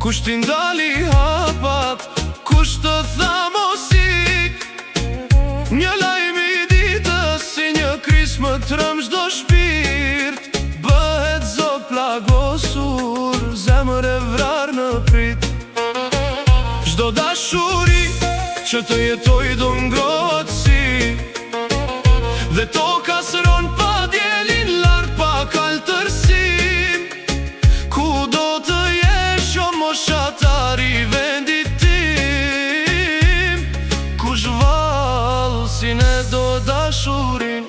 Kush t'i ndali hapat, kush të tha mos ik. Një lajm i ditës si një kris më trëm çdo shpirt. Bëhet zog plagosur, zemër e vrar në prit. Çdo dashuri që të jetoj do ngrohet si, dhe toka sëron pa dielin lart pa kaltërsin. Ku do të jesh o moshatar i vendit tim, kush vallësin e do dashurin.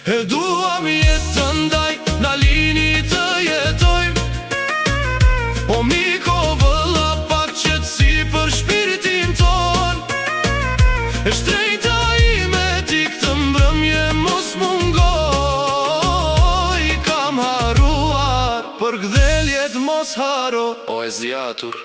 E duam jetë të ndaj, na lini të jetojmë. O miko vëlla pak qetësi për shpirtin ton. E shtrejta ime ti këtë mbrëmje mos mungoj. Kam haruar, për gdheljet mos haro. O e zjatur